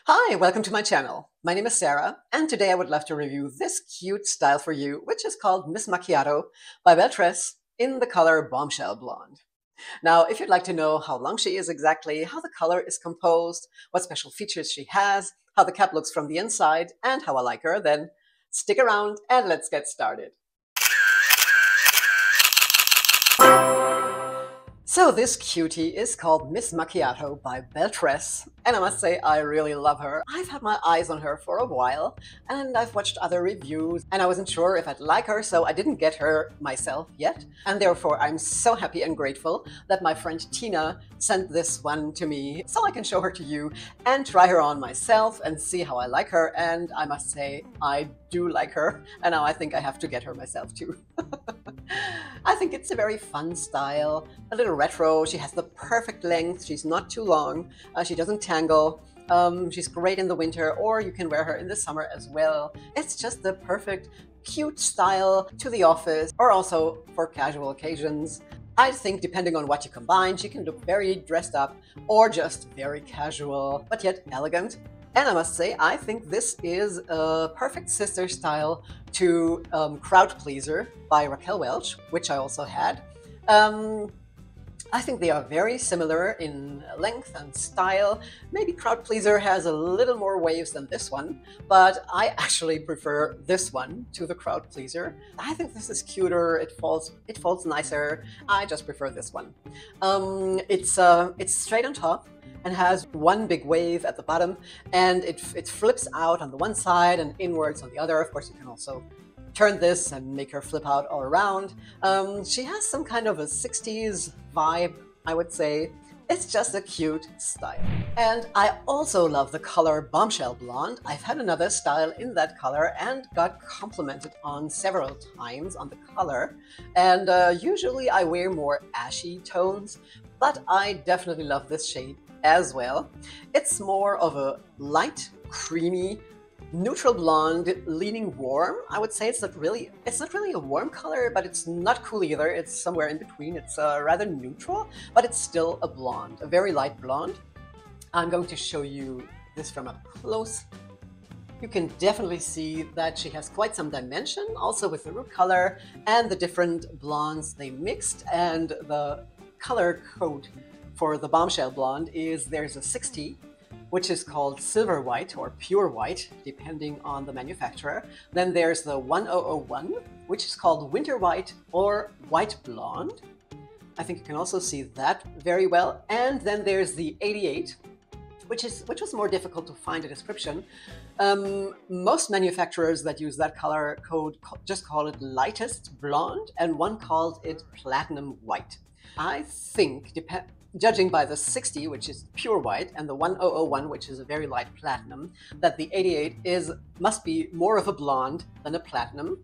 Hi, welcome to my channel. My name is Sarah, and today I would love to review this cute style for you, which is called Miss Macchiato by Belle Tress in the color Bombshell Blonde. Now, if you'd like to know how long she is exactly, how the color is composed, what special features she has, how the cap looks from the inside, and how I like her, then stick around and let's get started. So this cutie is called Miss Macchiato by Belle Tress, and I must say I really love her. I've had my eyes on her for a while, and I've watched other reviews, and I wasn't sure if I'd like her, so I didn't get her myself yet. And therefore I'm so happy and grateful that my friend Tina sent this one to me so I can show her to you and try her on myself and see how I like her. And I must say I do like her, and now I think I have to get her myself too. I think it's a very fun style, a little retro. She has the perfect length. She's not too long. She doesn't tangle. She's great in the winter, or you can wear her in the summer as well. It's just the perfect, cute style to the office or also for casual occasions. I think depending on what you combine, she can look very dressed up or just very casual, but yet elegant. And I must say, I think this is a perfect sister style to Crowd Pleaser by Raquel Welch, which I also had. I think they are very similar in length and style. Maybe Crowd Pleaser has a little more waves than this one, but I actually prefer this one to the Crowd Pleaser. I think this is cuter. It falls nicer. I just prefer this one. It's straight on top and has one big wave at the bottom, and it flips out on the one side and inwards on the other. Of course, you can also turn this and make her flip out all around. She has some kind of a 60s vibe, I would say. It's just a cute style. And I also love the color Bombshell Blonde. I've had another style in that color and got complimented on several times on the color. And usually I wear more ashy tones, but I definitely love this shade as well. It's more of a light, creamy, neutral blonde, leaning warm. I would say it's not really a warm color, but it's not cool either. It's somewhere in between. It's rather neutral, but it's still a blonde, a very light blonde. I'm going to show you this from up close. You can definitely see that she has quite some dimension, also with the root color and the different blondes they mixed. And the color code for the Bombshell Blonde is there's a 60, which is called silver white or pure white, depending on the manufacturer. Then there's the 1001, which is called winter white or white blonde. I think you can also see that very well. And then there's the 88, which was more difficult to find a description. Most manufacturers that use that color code just call it lightest blonde, and one called it platinum white. I think, judging by the 60, which is pure white, and the 1001, which is a very light platinum, that the 88 must be more of a blonde than a platinum.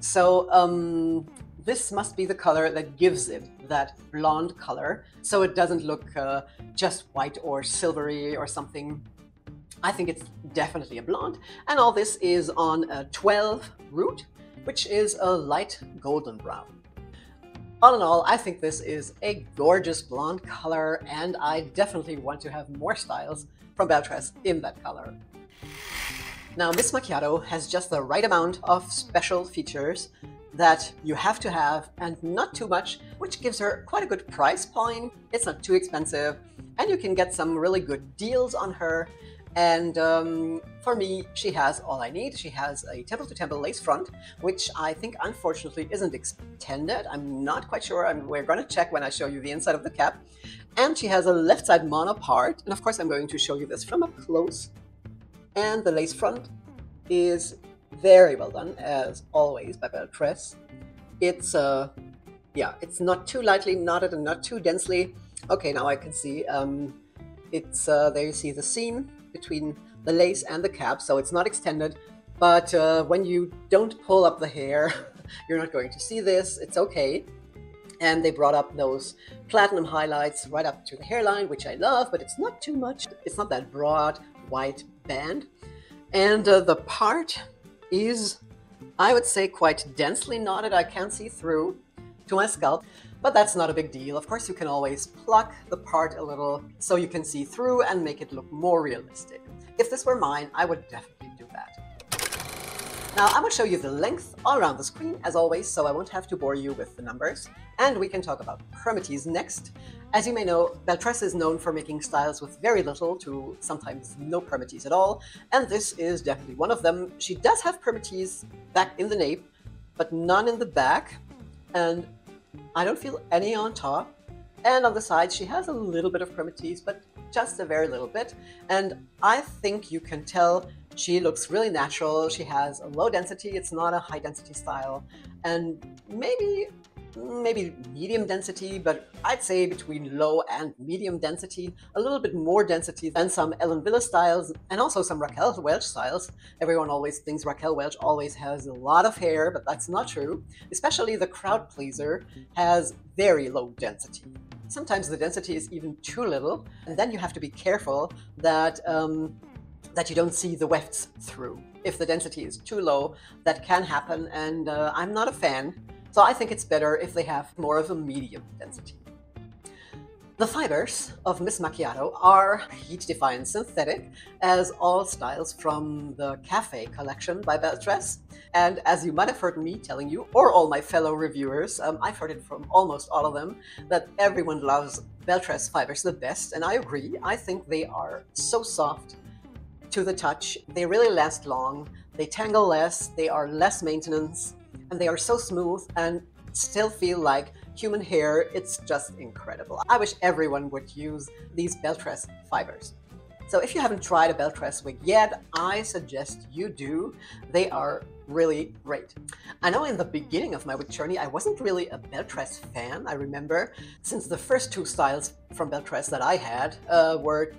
So this must be the color that gives it that blonde color, so it doesn't look just white or silvery or something. I think it's definitely a blonde, and all this is on a 12 root, which is a light golden brown. All in all, I think this is a gorgeous blonde color, and I definitely want to have more styles from Belle Tress in that color. Now, Miss Macchiato has just the right amount of special features that you have to have, and not too much, which gives her quite a good price point. It's not too expensive, and you can get some really good deals on her. And for me, she has all I need. She has a temple-to-temple lace front, which I think unfortunately isn't extended. I'm not quite sure. We're going to check when I show you the inside of the cap. And she has a left side mono part. And of course, I'm going to show you this from up close. And the lace front is very well done, as always, by Belle Tress. It's it's not too lightly knotted and not too densely. Okay, now I can see there you see the seam between the lace and the cap, so it's not extended, but when you don't pull up the hair, you're not going to see this. It's okay. And they brought up those platinum highlights right up to the hairline, which I love, but it's not too much. It's not that broad white band. And the part is, I would say, quite densely knotted. I can't see through to my scalp, but that's not a big deal. Of course, you can always pluck the part a little so you can see through and make it look more realistic. If this were mine, I would definitely do that. Now I'm going to show you the length all around the screen as always, so I won't have to bore you with the numbers. And we can talk about permatease next. As you may know, Belle Tress is known for making styles with very little to sometimes no permatease at all, and this is definitely one of them. She does have permatease back in the nape, but none in the back, and I don't feel any on top. And on the side, she has a little bit of permatease, but just a very little bit. And I think you can tell she looks really natural. She has a low density. It's not a high density style. And maybe medium density, but I'd say between low and medium density, a little bit more density than some Ellen Wille styles and also some Raquel Welch styles. Everyone always thinks Raquel Welch always has a lot of hair, but that's not true. Especially the crowd pleaser has very low density. Sometimes the density is even too little, and then you have to be careful that you don't see the wefts through. If the density is too low, that can happen, and I'm not a fan. So I think it's better if they have more of a medium density. The fibers of Miss Macchiato are heat-defying synthetic, as all styles from the Cafe collection by Belle Tress. And as you might have heard me telling you, or all my fellow reviewers, I've heard it from almost all of them, that everyone loves Belle Tress fibers the best, and I agree. I think they are so soft to the touch. They really last long, they tangle less, they are less maintenance, and they are so smooth and still feel like human hair. It's just incredible. I wish everyone would use these Belle Tress fibers. So if you haven't tried a Belle Tress wig yet, I suggest you do. They are really great. I know in the beginning of my wig journey, I wasn't really a Belle Tress fan. I remember since the first two styles from Belle Tress that I had were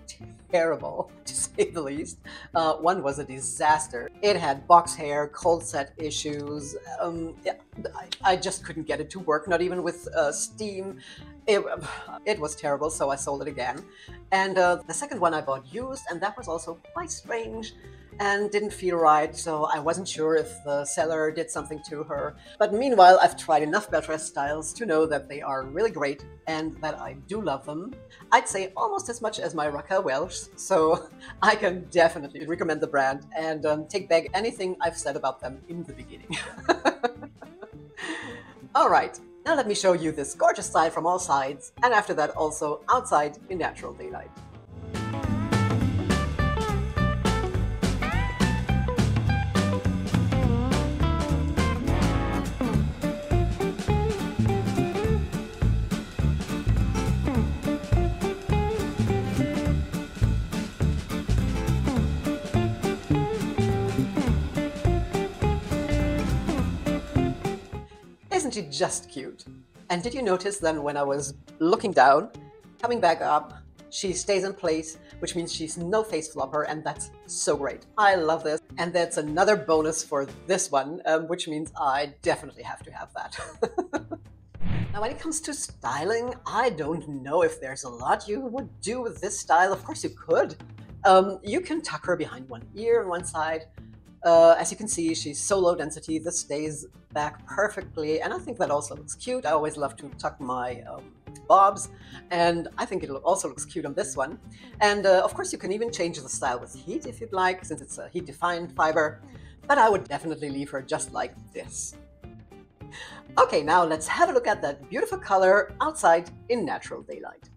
terrible, to say the least. One was a disaster. It had box hair, cold set issues. I just couldn't get it to work, not even with steam. It was terrible, so I sold it again. And the second one I bought used, and that was also quite strange and didn't feel right, so I wasn't sure if the seller did something to her. But meanwhile, I've tried enough Belle Tress styles to know that they are really great and that I do love them. I'd say almost as much as my Raquel Welch, so I can definitely recommend the brand and take back anything I've said about them in the beginning. All right, now let me show you this gorgeous style from all sides, and after that also outside in natural daylight. Isn't she just cute? And did you notice then when I was looking down, coming back up, she stays in place, which means she's no face flopper, and that's so great. I love this. And that's another bonus for this one, which means I definitely have to have that. Now, when it comes to styling, I don't know if there's a lot you would do with this style. Of course you could. You can tuck her behind one ear on one side. As you can see, she's so low density, this stays back perfectly, and I think that also looks cute. I always love to tuck my bobs, and I think it also looks cute on this one. And of course, you can even change the style with heat if you'd like, since it's a heat-defined fiber, but I would definitely leave her just like this. Okay, now let's have a look at that beautiful color outside in natural daylight.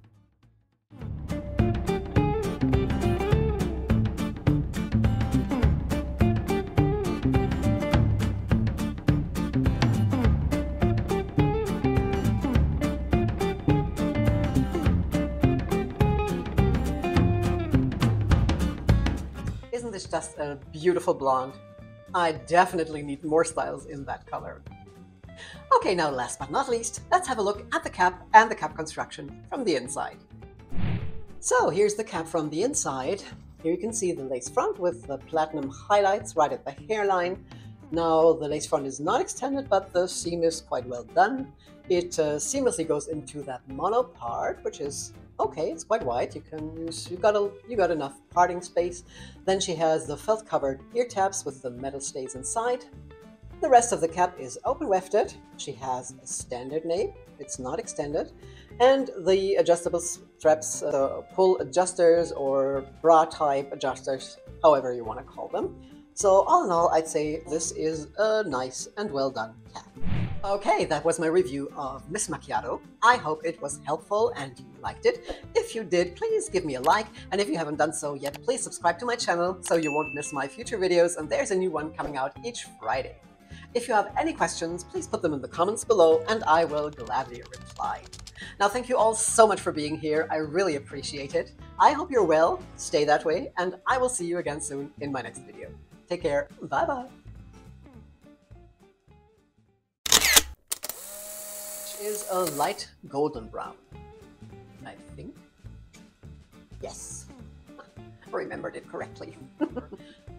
Isn't this just a beautiful blonde? I definitely need more styles in that color. Okay, now last but not least, let's have a look at the cap and the cap construction from the inside. So here's the cap from the inside. Here you can see the lace front with the platinum highlights right at the hairline. Now the lace front is not extended, but the seam is quite well done. It seamlessly goes into that mono part, which is okay, it's quite wide. You got enough parting space. Then she has the felt covered ear tabs with the metal stays inside. The rest of the cap is open wefted. She has a standard nape it's not extended, and the adjustable straps, pull adjusters or bra type adjusters, however you want to call them. So all in all, I'd say this is a nice and well done cap. Okay, that was my review of Miss Macchiato. I hope it was helpful and you liked it. If you did, please give me a like, and if you haven't done so yet, please subscribe to my channel so you won't miss my future videos, and there's a new one coming out each Friday. If you have any questions, please put them in the comments below and I will gladly reply. Now, thank you all so much for being here. I really appreciate it. I hope you're well, stay that way, and I will see you again soon in my next video. Take care. Bye-bye. Is a light golden brown, I think. Yes, remembered it correctly.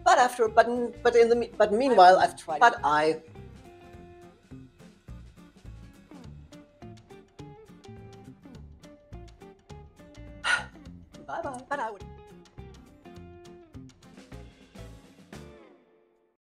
but meanwhile I've tried. Bye bye. But I would.